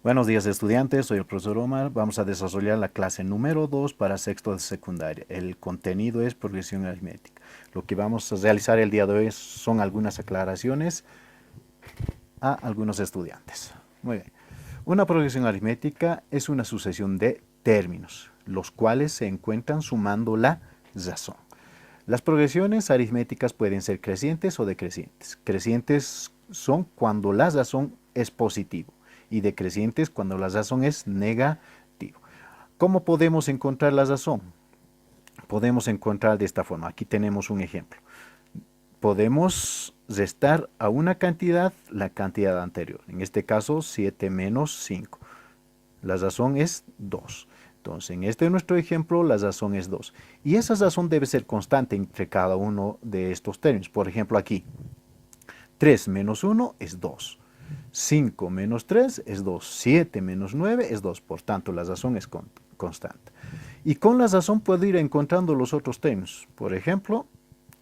Buenos días estudiantes, soy el profesor Omar. Vamos a desarrollar la clase número 2 para sexto de secundaria. El contenido es progresión aritmética. Lo que vamos a realizar el día de hoy son algunas aclaraciones a algunos estudiantes. Muy bien. Una progresión aritmética es una sucesión de términos, los cuales se encuentran sumando la razón. Las progresiones aritméticas pueden ser crecientes o decrecientes. Crecientes son cuando la razón es positivo y decrecientes cuando la razón es negativo. ¿Cómo podemos encontrar la razón? Podemos encontrar de esta forma. Aquí tenemos un ejemplo. Podemos restar a una cantidad la cantidad anterior. En este caso, 7 menos 5. La razón es 2. Entonces, en este nuestro ejemplo, la razón es 2. Y esa razón debe ser constante entre cada uno de estos términos. Por ejemplo, aquí, 3 menos 1 es 2. 5 menos 3 es 2. 7 menos 9 es 2. Por tanto, la razón es constante. Y con la razón puedo ir encontrando los otros términos. Por ejemplo,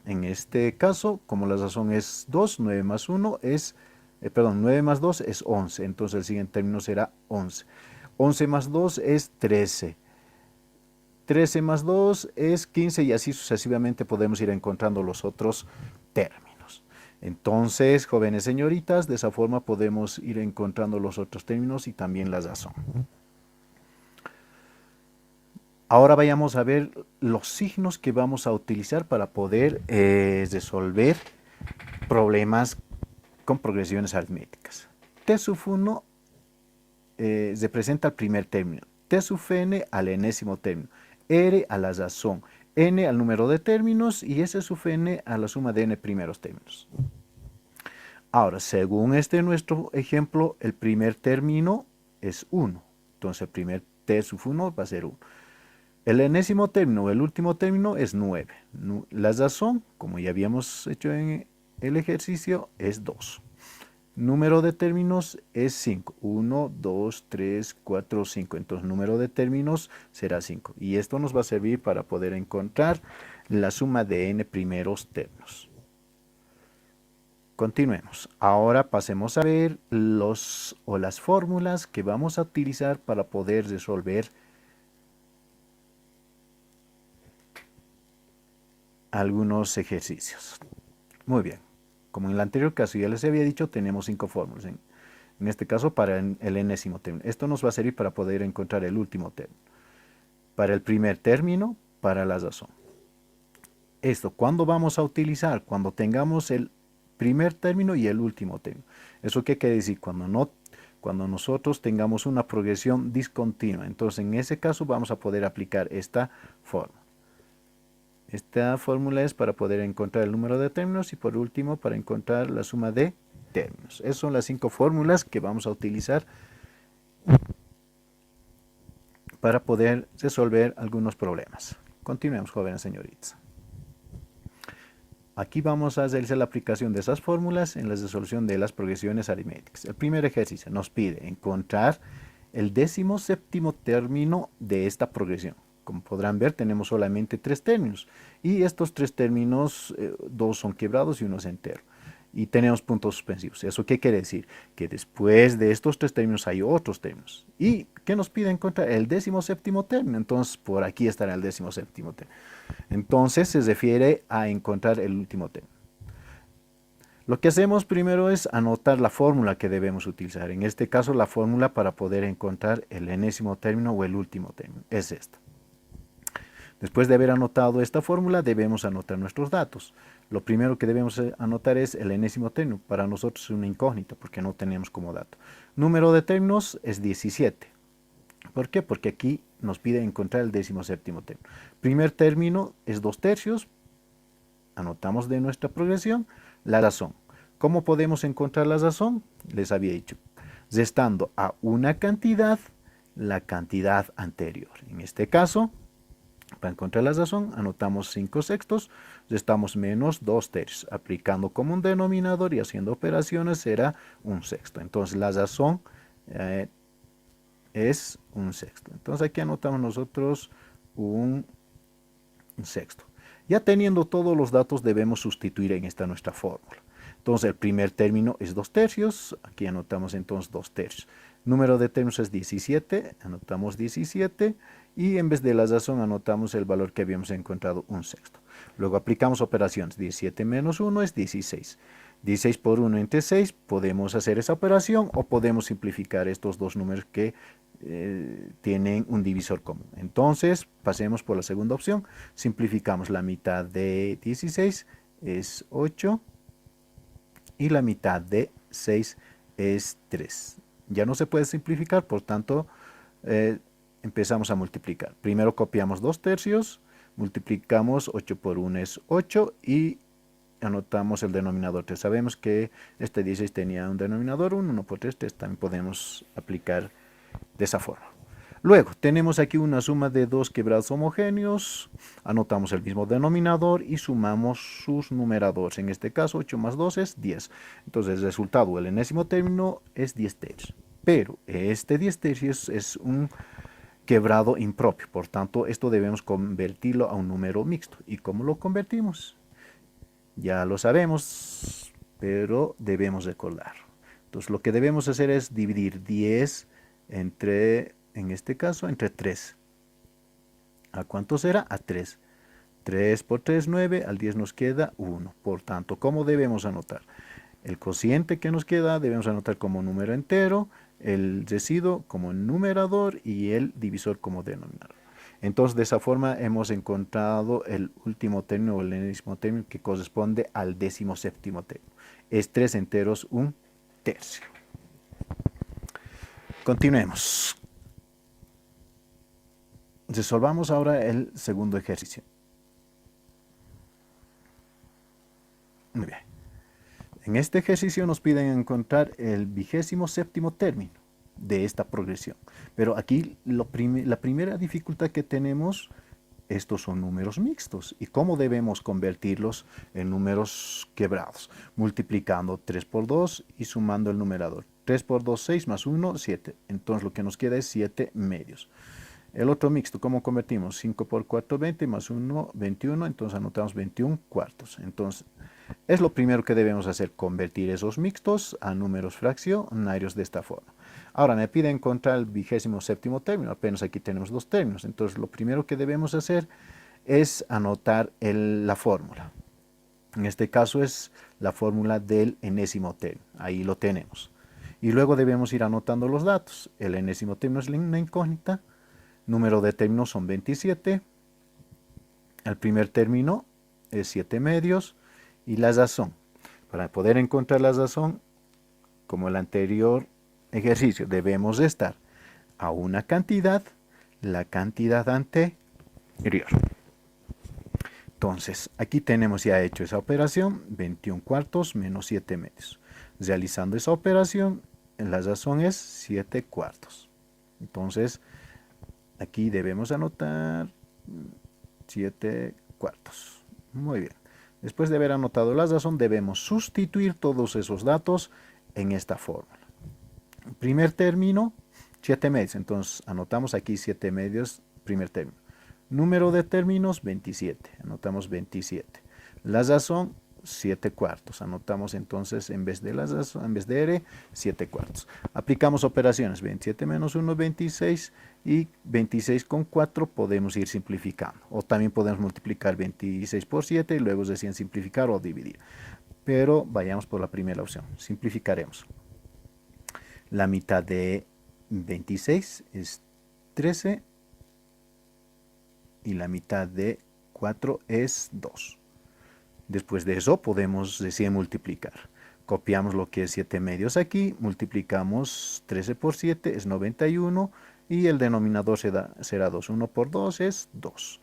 en este caso, como la razón es 2, 9 más 1 es, 9 más 2 es 11. Entonces el siguiente término será 11. 11 más 2 es 13. 13 más 2 es 15 y así sucesivamente podemos ir encontrando los otros términos. Entonces, jóvenes señoritas, de esa forma podemos ir encontrando los otros términos y también la razón. Ahora vayamos a ver los signos que vamos a utilizar para poder resolver problemas con progresiones aritméticas. T sub 1 representa el primer término, T sub n al enésimo término, R a la razón, N al número de términos y S sub n a la suma de n primeros términos. Ahora, según este nuestro ejemplo, el primer término es 1. Entonces el primer T sub 1 va a ser 1. El enésimo término, el último término es 9. La razón, como ya habíamos hecho en el ejercicio, es 2. Número de términos es 5. 1, 2, 3, 4, 5. Entonces, número de términos será 5. Y esto nos va a servir para poder encontrar la suma de n primeros términos. Continuemos. Ahora pasemos a ver las fórmulas que vamos a utilizar para poder resolver algunos ejercicios. Muy bien. Como en el anterior caso ya les había dicho, tenemos 5 fórmulas. En este caso para el enésimo término. Esto nos va a servir para poder encontrar el último término. Para el primer término, para la razón. Esto, ¿cuándo vamos a utilizar? Cuando tengamos el primer término y el último término. ¿Eso qué quiere decir? Cuando nosotros tengamos una progresión discontinua. Entonces, en ese caso vamos a poder aplicar esta fórmula. Esta fórmula es para poder encontrar el número de términos y por último para encontrar la suma de términos. Esas son las 5 fórmulas que vamos a utilizar para poder resolver algunos problemas. Continuemos, jóvenes señoritas. Aquí vamos a realizar la aplicación de esas fórmulas en la resolución de las progresiones aritméticas. El primer ejercicio nos pide encontrar el 17º término de esta progresión. Como podrán ver, tenemos solamente 3 términos. Y estos 3 términos, 2 son quebrados y 1 es entero. Y tenemos puntos suspensivos. ¿Eso qué quiere decir? Que después de estos 3 términos hay otros términos. ¿Y qué nos pide encontrar? El 17º término. Entonces, por aquí estará el 17º término. Entonces, se refiere a encontrar el último término. Lo que hacemos primero es anotar la fórmula que debemos utilizar. En este caso, la fórmula para poder encontrar el enésimo término o el último término es esta. Después de haber anotado esta fórmula, debemos anotar nuestros datos. Lo primero que debemos anotar es el enésimo término. Para nosotros es una incógnita porque no tenemos como dato. Número de términos es 17. ¿Por qué? Porque aquí nos pide encontrar el 17º término. Primer término es 2/3. Anotamos de nuestra progresión la razón. ¿Cómo podemos encontrar la razón? Les había dicho, restando a una cantidad la cantidad anterior. En este caso, para encontrar la razón, anotamos 5/6, restamos menos 2/3. Aplicando como un denominador y haciendo operaciones será 1/6. Entonces la razón es 1/6. Entonces aquí anotamos nosotros 1/6. Ya teniendo todos los datos debemos sustituir en esta nuestra fórmula. Entonces el primer término es 2/3, aquí anotamos entonces 2/3. Número de términos es 17, anotamos 17 y en vez de la razón anotamos el valor que habíamos encontrado, 1/6. Luego aplicamos operaciones, 17 menos 1 es 16. 16 por 1 entre 6, podemos hacer esa operación o podemos simplificar estos dos números que tienen un divisor común. Entonces, pasemos por la segunda opción, simplificamos la mitad de 16 es 8 y la mitad de 6 es 3. Ya no se puede simplificar, por tanto, empezamos a multiplicar. Primero copiamos 2/3, multiplicamos 8 por 1 es 8 y anotamos el denominador 3. Sabemos que este 16 tenía un denominador 1, 1 por 3, 3 también podemos aplicar de esa forma. Luego, tenemos aquí una suma de dos quebrados homogéneos, anotamos el mismo denominador y sumamos sus numeradores. En este caso, 8 más 2 es 10. Entonces, el resultado, el enésimo término, es 10/3. Pero este 10/3 es un quebrado impropio, por tanto, esto debemos convertirlo a un número mixto. ¿Y cómo lo convertimos? Ya lo sabemos, pero debemos recordar. Entonces, lo que debemos hacer es dividir 10 entre, en este caso, entre 3. ¿A cuánto será? A 3. 3 por 3, 9, al 10 nos queda 1. Por tanto, ¿cómo debemos anotar? El cociente que nos queda debemos anotar como número entero, el residuo como numerador y el divisor como denominador. Entonces, de esa forma hemos encontrado el último término o el enésimo término que corresponde al 17º término. Es 3 enteros 1/3. Continuemos. Resolvamos ahora el segundo ejercicio. Muy bien. En este ejercicio nos piden encontrar el 27º término de esta progresión. Pero aquí la primera dificultad que tenemos, estos son números mixtos. ¿Y cómo debemos convertirlos en números quebrados? Multiplicando 3 por 2 y sumando el numerador. 3 por 2, 6 más 1, 7. Entonces lo que nos queda es 7 medios. El otro mixto, ¿cómo convertimos? 5 por 4, 20 más 1, 21. Entonces anotamos 21 cuartos. Entonces es lo primero que debemos hacer, convertir esos mixtos a números fraccionarios de esta forma. Ahora me pide encontrar el 27º término, apenas aquí tenemos dos términos, entonces lo primero que debemos hacer es anotar la fórmula. En este caso es la fórmula del enésimo término, ahí lo tenemos. Y luego debemos ir anotando los datos. El enésimo término es una incógnita, número de términos son 27, el primer término es 7 medios, y la razón. Para poder encontrar la razón, como el anterior ejercicio, debemos estar a una cantidad, la cantidad anterior. Entonces, aquí tenemos ya hecho esa operación, 21 cuartos menos 7 medios. Realizando esa operación, la razón es 7 cuartos. Entonces, aquí debemos anotar 7 cuartos. Muy bien. Después de haber anotado la razón, debemos sustituir todos esos datos en esta fórmula. Primer término, 7 medios. Entonces, anotamos aquí 7 medios, primer término. Número de términos, 27. Anotamos 27. La razón, 7 cuartos. Anotamos entonces, en vez de la razón, en vez de R, 7 cuartos. Aplicamos operaciones, 27 menos 1, 26. Y 26 con 4 podemos ir simplificando. O también podemos multiplicar 26 por 7 y luego recién simplificar o dividir. Pero vayamos por la primera opción. Simplificaremos. La mitad de 26 es 13 y la mitad de 4 es 2. Después de eso podemos recién multiplicar. Copiamos lo que es 7 medios aquí, multiplicamos 13 por 7 es 91 y el denominador será 2. 1 por 2 es 2.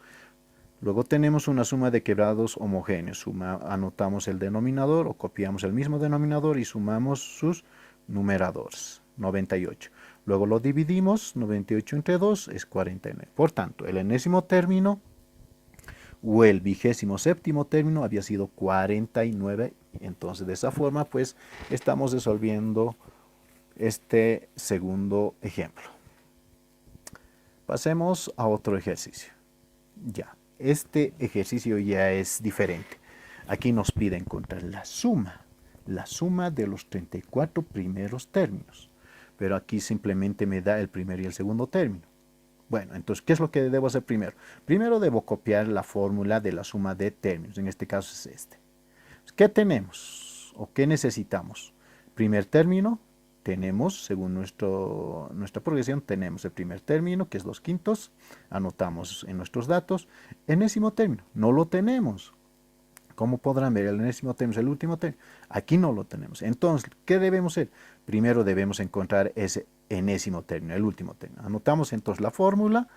Luego tenemos una suma de quebrados homogéneos. Anotamos el denominador o copiamos el mismo denominador y sumamos sus numeradores, 98. Luego lo dividimos, 98 entre 2 es 49. Por tanto, el enésimo término o el 27º término había sido 49. Entonces, de esa forma, pues, estamos resolviendo este segundo ejemplo. Pasemos a otro ejercicio. Ya, este ejercicio ya es diferente. Aquí nos pide encontrar la suma la suma de los 34 primeros términos. Pero aquí simplemente me da el primer y el segundo término. Bueno, entonces, ¿qué es lo que debo hacer primero? Primero debo copiar la fórmula de la suma de términos. En este caso es este. ¿Qué tenemos o qué necesitamos? Primer término, tenemos, según nuestra progresión, tenemos el primer término, que es 2/5, anotamos en nuestros datos. Enésimo término, no lo tenemos. Como podrán ver, el enésimo término es el último término. Aquí no lo tenemos. Entonces, ¿qué debemos hacer? Primero debemos encontrar ese enésimo término, el último término. Anotamos entonces la fórmula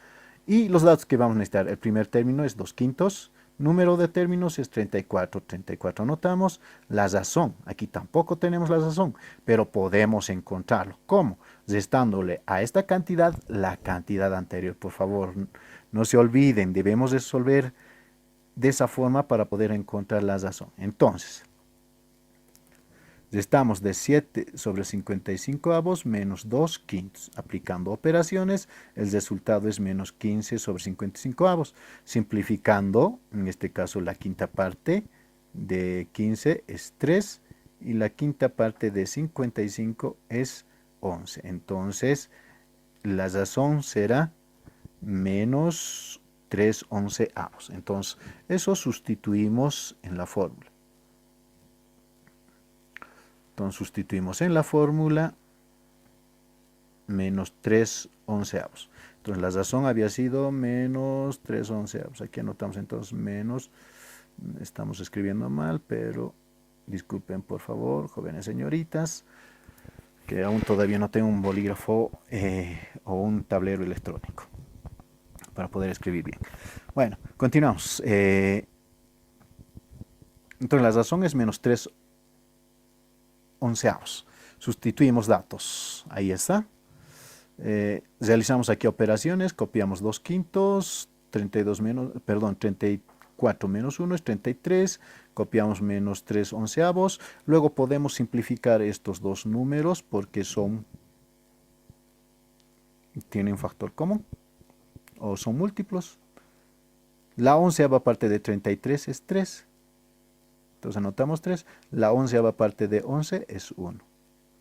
y los datos que vamos a necesitar. El primer término es 2/5. Número de términos es 34. 34 anotamos. La razón, aquí tampoco tenemos la razón, pero podemos encontrarlo. ¿Cómo? Restándole a esta cantidad la cantidad anterior. Por favor, no se olviden, debemos resolver de esa forma para poder encontrar la razón. Entonces, restamos de 7/55 menos 2/5. Aplicando operaciones, el resultado es menos 15/55. Simplificando, en este caso la quinta parte de 15 es 3 y la quinta parte de 55 es 11. Entonces, la razón será menos 3/11. Entonces, eso sustituimos en la fórmula. Entonces sustituimos en la fórmula menos 3/11. Entonces la razón había sido menos 3/11. Aquí anotamos entonces menos, estamos escribiendo mal, pero disculpen por favor, jóvenes señoritas, que aún todavía no tengo un bolígrafo o un tablero electrónico para poder escribir bien. Bueno, continuamos. Entonces la razón es menos 3/11. Sustituimos datos. Ahí está. Realizamos aquí operaciones. Copiamos 2/5. 34 menos 1 es 33. Copiamos menos 3/11. Luego podemos simplificar estos dos números porque tienen factor común o son múltiplos. La 11ª parte de 33 es 3. Entonces anotamos 3. La 11ª parte de 11 es 1.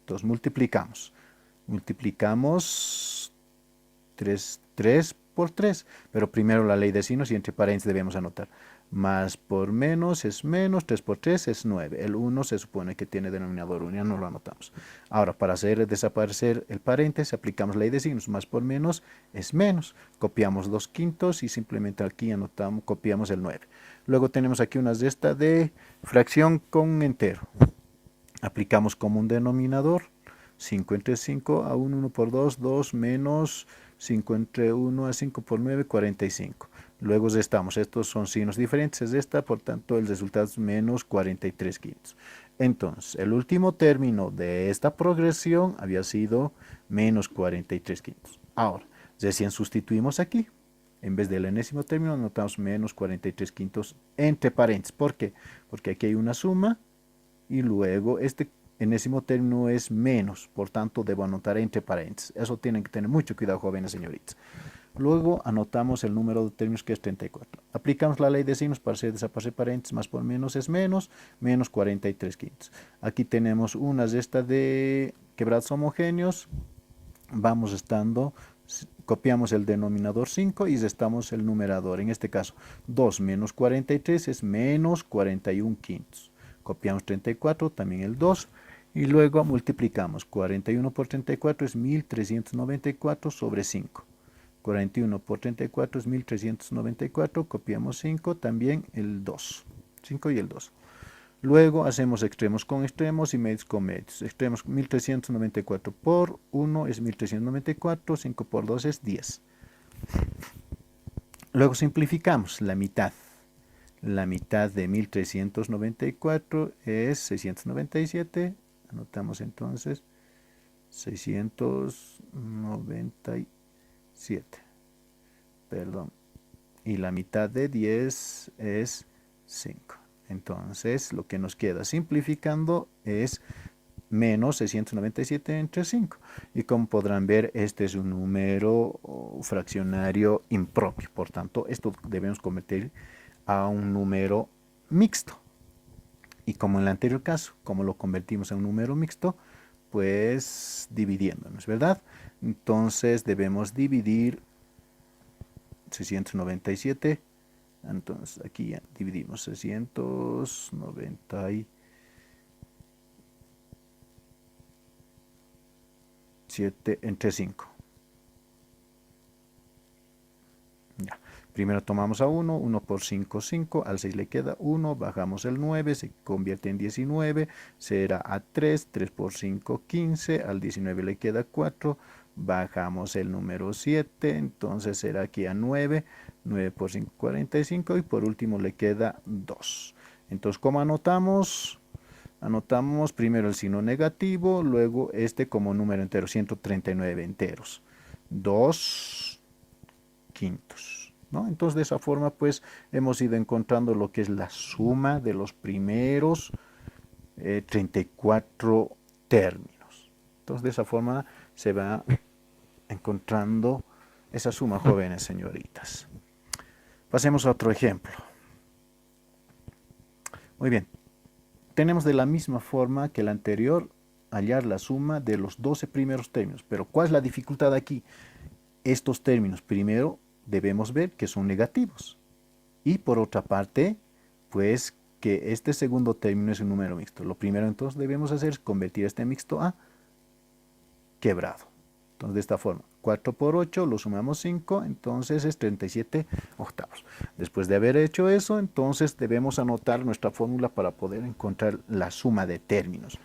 Entonces multiplicamos. Multiplicamos 3 por 3. Pero primero la ley de signos y entre paréntesis debemos anotar. Más por menos es menos. 3 por 3 es 9. El 1 se supone que tiene denominador 1. Ya no lo anotamos. Ahora, para hacer desaparecer el paréntesis, aplicamos ley de signos. Más por menos es menos. Copiamos 2/5 y simplemente aquí anotamos, copiamos el 9. Luego tenemos aquí una resta de fracción con entero. Aplicamos como un denominador 5 entre 5 a 1, 1 por 2, 2 menos 5 entre 1 a 5 por 9, 45. Luego restamos, estos son signos diferentes, resta, por tanto el resultado es menos 43/5. Entonces, el último término de esta progresión había sido menos 43/5. Ahora, recién sustituimos aquí. En vez del enésimo término, anotamos menos 43/5 entre paréntesis. ¿Por qué? Porque aquí hay una suma y luego este enésimo término es menos. Por tanto, debo anotar entre paréntesis. Eso tienen que tener mucho cuidado, jóvenes señoritas. Luego anotamos el número de términos, que es 34. Aplicamos la ley de signos para hacer desaparecer paréntesis. Más por menos es menos. Menos 43/5. Aquí tenemos una resta de quebrados homogéneos. Vamos estando... Copiamos el denominador 5 y restamos el numerador. En este caso, 2 menos 43 es menos 41/5. Copiamos 34, también el 2. Y luego multiplicamos. 41 por 34 es 1394 sobre 5. 41 por 34 es 1394. Copiamos 5, también el 2. 5 y el 2. Luego hacemos extremos con extremos y medios con medios. Extremos 1394 por 1 es 1394, 5 por 2 es 10. Luego simplificamos la mitad. La mitad de 1394 es 697. Anotamos entonces 697. Perdón. Y la mitad de 10 es 5. Entonces, lo que nos queda simplificando es menos 697 entre 5. Y como podrán ver, este es un número fraccionario impropio. Por tanto, esto debemos convertir a un número mixto. Y como en el anterior caso, como lo convertimos en un número mixto, pues dividiéndonos, ¿verdad? Entonces debemos dividir 697. Entonces aquí ya dividimos 697 entre 5. Ya. Primero tomamos a 1, 1 por 5, 5, al 6 le queda 1, bajamos el 9, se convierte en 19, será a 3, 3 por 5, 15, al 19 le queda 4, bajamos el número 7, entonces será aquí a 9, 9 por 5, 45, y por último le queda 2. Entonces, ¿cómo anotamos? Anotamos primero el signo negativo, luego este como número entero, 139 enteros, 2 quintos, ¿no? Entonces, de esa forma, pues, hemos ido encontrando lo que es la suma de los primeros 34 términos. Entonces, de esa forma se va encontrando esa suma, jóvenes señoritas. Pasemos a otro ejemplo. Muy bien. Tenemos de la misma forma que el anterior hallar la suma de los 12 primeros términos. Pero ¿cuál es la dificultad aquí? Estos términos primero debemos ver que son negativos. Y por otra parte, pues que este segundo término es un número mixto. Lo primero entonces debemos hacer es convertir este mixto a quebrado. Entonces, de esta forma, 4 por 8, lo sumamos 5, entonces es 37 octavos. Después de haber hecho eso, entonces debemos anotar nuestra fórmula para poder encontrar la suma de términos.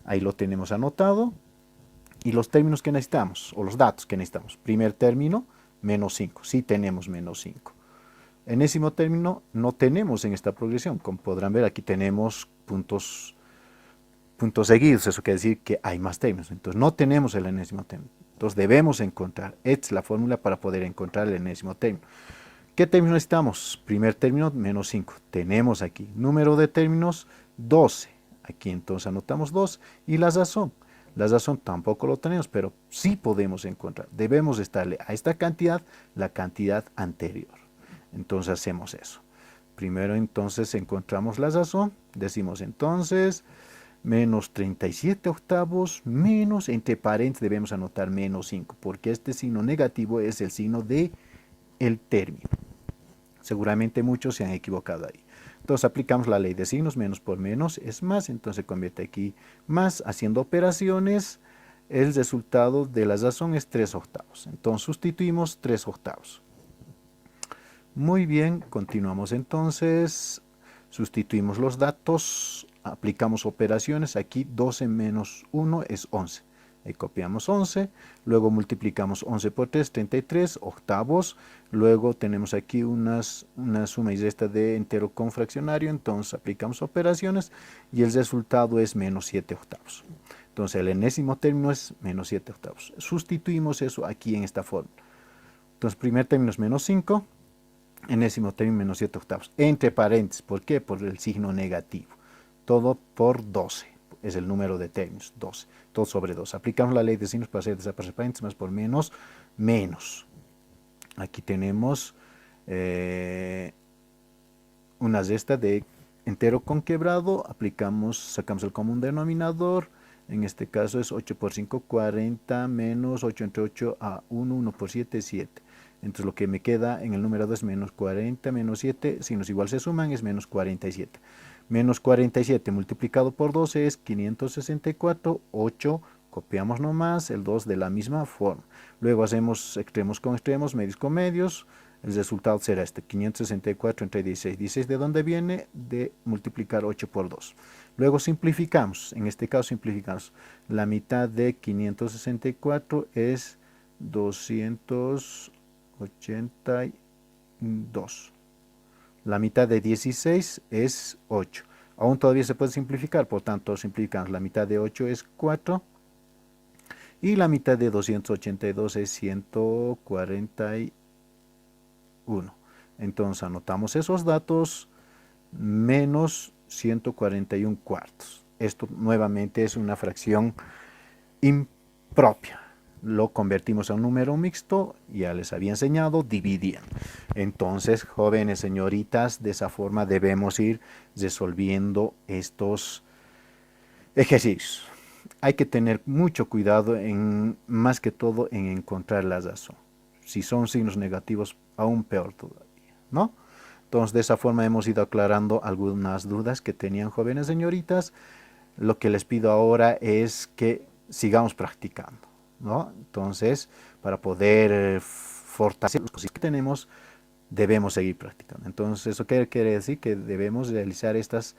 Ahí lo tenemos anotado. Y los términos que necesitamos, o los datos que necesitamos. Primer término, menos 5. Sí tenemos menos 5. Enésimo término no tenemos en esta progresión. Como podrán ver, aquí tenemos puntos seguidos. Eso quiere decir que hay más términos. Entonces, no tenemos el enésimo término. Entonces, debemos encontrar. Esta es la fórmula para poder encontrar el enésimo término. ¿Qué término necesitamos? Primer término, menos 5. Tenemos aquí. Número de términos, 12. Aquí entonces anotamos 2. Y la razón. La razón tampoco lo tenemos, pero sí podemos encontrar. Debemos estarle a esta cantidad la cantidad anterior. Entonces hacemos eso. Primero entonces encontramos la razón. Decimos entonces menos 37 octavos menos, entre paréntesis debemos anotar menos 5, porque este signo negativo es el signo de el término. Seguramente muchos se han equivocado ahí. Entonces aplicamos la ley de signos, menos por menos es más, entonces se convierte aquí más, haciendo operaciones, el resultado de la razón es 3 octavos. Entonces sustituimos 3 octavos. Muy bien, continuamos entonces, sustituimos los datos, aplicamos operaciones, aquí 12 menos 1 es 11. Ahí copiamos 11, luego multiplicamos 11 por 3, 33 octavos, luego tenemos aquí una suma y resta de entero con fraccionario, entonces aplicamos operaciones y el resultado es menos 7 octavos. Entonces el enésimo término es menos 7 octavos. Sustituimos eso aquí en esta forma. Entonces primer término es menos 5, enésimo término menos 7 octavos. Entre paréntesis, ¿por qué? Por el signo negativo. Todo por 12. Es el número de términos, 12. Todo sobre 2. Aplicamos la ley de signos para hacer desaparecer paréntesis, más por menos, menos. Aquí tenemos una resta de entero con quebrado. Sacamos el común denominador. En este caso es 8 por 5, 40, menos 8 entre 8 a 1, 1 por 7, 7. Entonces lo que me queda en el numerador es menos 40, menos 7. Si nos igual se suman es menos 47. Menos 47 multiplicado por 12 es 564, 8, copiamos nomás el 2 de la misma forma. Luego hacemos extremos con extremos, medios con medios, el resultado será este, 564 entre 16. 16 ¿de dónde viene? De multiplicar 8 por 2. Luego simplificamos, en este caso simplificamos. La mitad de 564 es 282. La mitad de 16 es 8. Aún todavía se puede simplificar, por tanto simplificamos. La mitad de 8 es 4. Y la mitad de 282 es 141. Entonces anotamos esos datos menos 141 cuartos. Esto nuevamente es una fracción impropia. lo convertimos a un número mixto, ya les había enseñado, dividiendo. Entonces, jóvenes señoritas, de esa forma debemos ir resolviendo estos ejercicios. Hay que tener mucho cuidado más que todo en encontrar la razón. Si son signos negativos, aún peor todavía, ¿no? Entonces, de esa forma hemos ido aclarando algunas dudas que tenían jóvenes señoritas. Lo que les pido ahora es que sigamos practicando, ¿no? Entonces, para poder fortalecer los cosas que tenemos, debemos seguir practicando. Entonces, ¿eso qué quiere decir? Que debemos realizar estas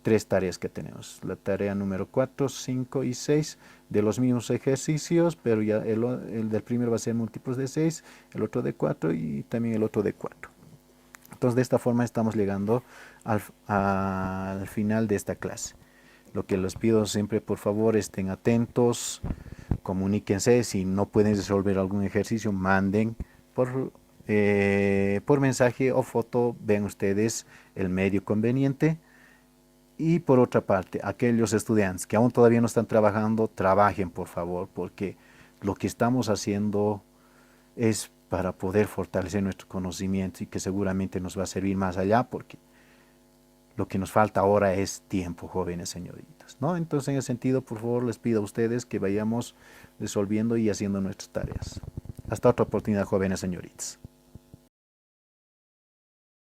3 tareas que tenemos. La tarea número 4, 5 y 6 de los mismos ejercicios, pero ya el del primero va a ser múltiplos de 6, el otro de 4 y también el otro de 4. Entonces, de esta forma estamos llegando al final de esta clase. Lo que les pido siempre, por favor, estén atentos, comuníquense. Si no pueden resolver algún ejercicio, manden por mensaje o foto, vean ustedes el medio conveniente. Y por otra parte, aquellos estudiantes que aún todavía no están trabajando, trabajen por favor, porque lo que estamos haciendo es para poder fortalecer nuestro conocimiento y que seguramente nos va a servir más allá, porque lo que nos falta ahora es tiempo, jóvenes señoritas, ¿no? Entonces, en ese sentido, por favor, les pido a ustedes que vayamos resolviendo y haciendo nuestras tareas. Hasta otra oportunidad, jóvenes señoritas.